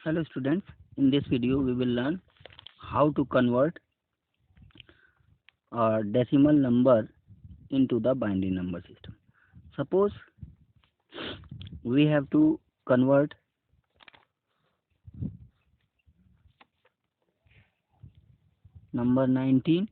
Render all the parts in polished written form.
Hello students, in this video we will learn how to convert a decimal number into the binary number system. Suppose we have to convert number 19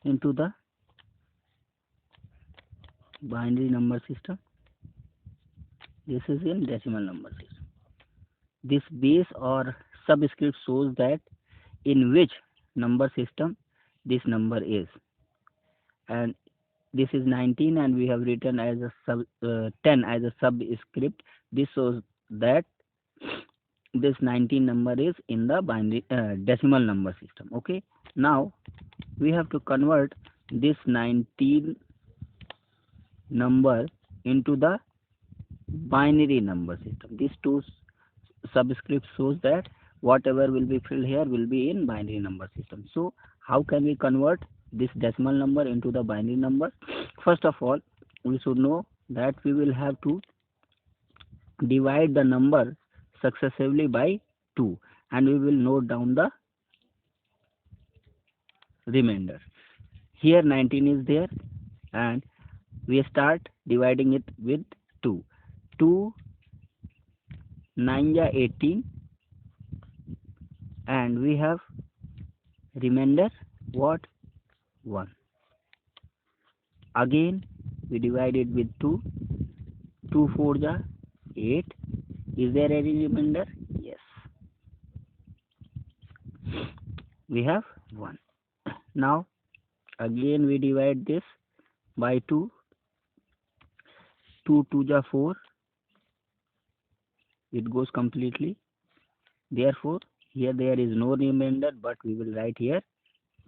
into the binary number system. This is in decimal number system. This base or subscript shows that in which number system this number is, and this is 19 and we have written as a 10 as a subscript. This shows that this 19 number is in the binary decimal number system. Okay, now we have to convert this 19 number into the binary number system. These two subscripts shows that whatever will be filled here will be in binary number system. So how can we convert this decimal number into the binary number? First of all, we should know that we will have to divide the number successively by 2, and we will note down the remainder. Here 19 is there and we start dividing it with 2. 2 9 18, and we have remainder what? 1. Again we divide it with 2. 2 4 8. Is there any remainder? Yes, we have 1. Now again we divide this by 2. 2 2 4. It goes completely. Therefore here there is no remainder, but we will write here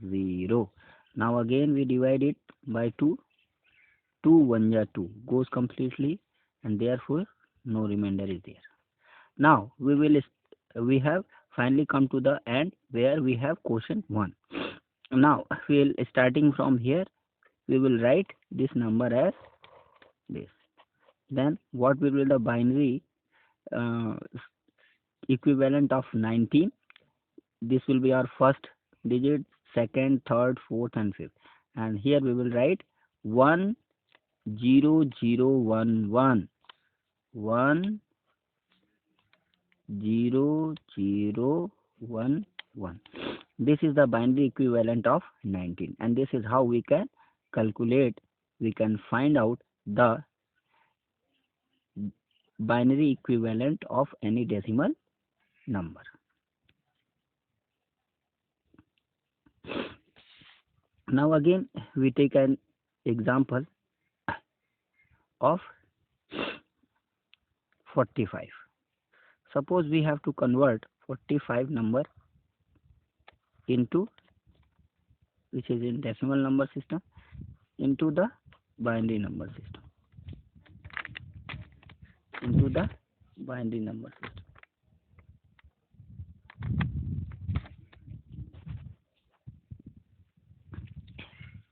0. Now again we divide it by 2. 2 1 2 goes completely, and therefore no remainder is there. Now we have finally come to the end where we have quotient 1. Now we'll starting from here we will write this number as this. Then what will be the binary equivalent of 19? This will be our first digit, second, third, fourth and fifth, and here we will write 1 0 0 1 1 1 0 0 1 1. This is the binary equivalent of 19, and this is how we can find out the binary equivalent of any decimal number. Now again we take an example of 45. Suppose we have to convert 45 number into, which is in decimal number system, into the binary number system.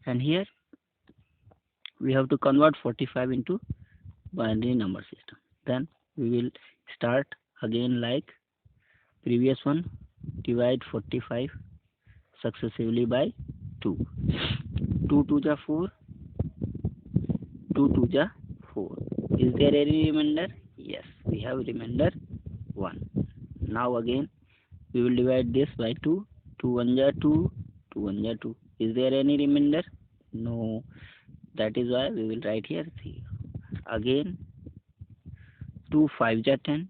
And here we have to convert 45 into binary number system. Then we will start again like previous one. Divide 45 successively by 2. 2 2 4. 2 2 4. Is there any remainder? Yes, we have remainder 1. Now again we will divide this by 2. 2 1 2. 2 1 2. Is there any remainder? No. That is why we will write here 0. Again 2 5 10.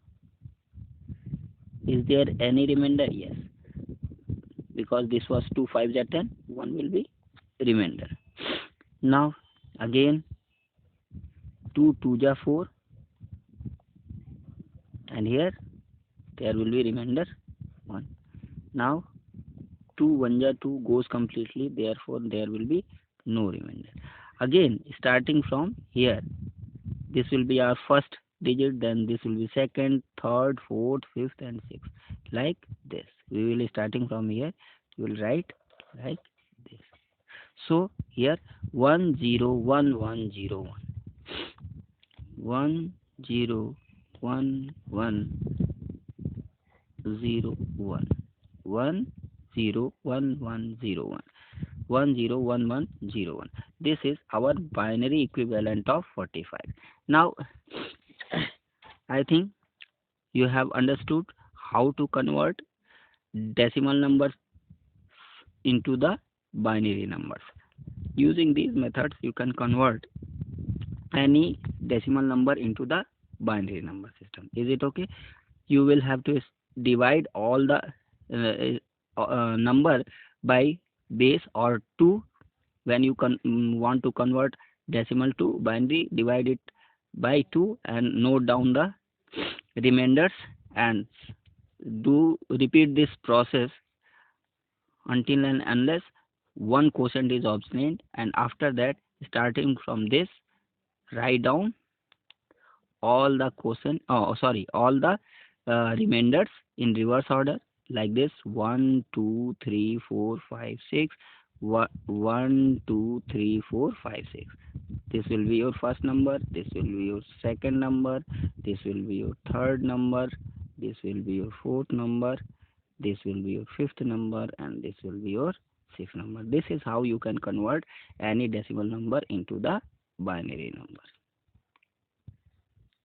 Is there any remainder? Yes. Because this was 2 5 10, 1 will be remainder. Now again 2 2 4, and here there will be remainder 1. Now 2 1 2 goes completely, therefore there will be no remainder. Again starting from here This will be our first digit, then this will be second, third, fourth, fifth and sixth, like this. We will starting from here. You will write like this. So here 101101, 101101, 101101, 101101. This is our binary equivalent of 45. Now I think you have understood how to convert decimal numbers into the binary numbers. Using these methods, you can convert any decimal number into the binary number system. Is it okay? You will have to divide all the number by base or 2. When you want to convert decimal to binary, divide it by 2 and note down the remainders, and do repeat this process until and unless one quotient is obtained. And after that, starting from this, write down all the all the remainders in reverse order, like this: 1 2 3 4 5 6, 1 2 3 4 5 6. This will be your first number, this will be your second number, this will be your third number, this will be your fourth number, this will be your fifth number, and this will be your sixth number. This is how you can convert any decimal number into the binary numbers.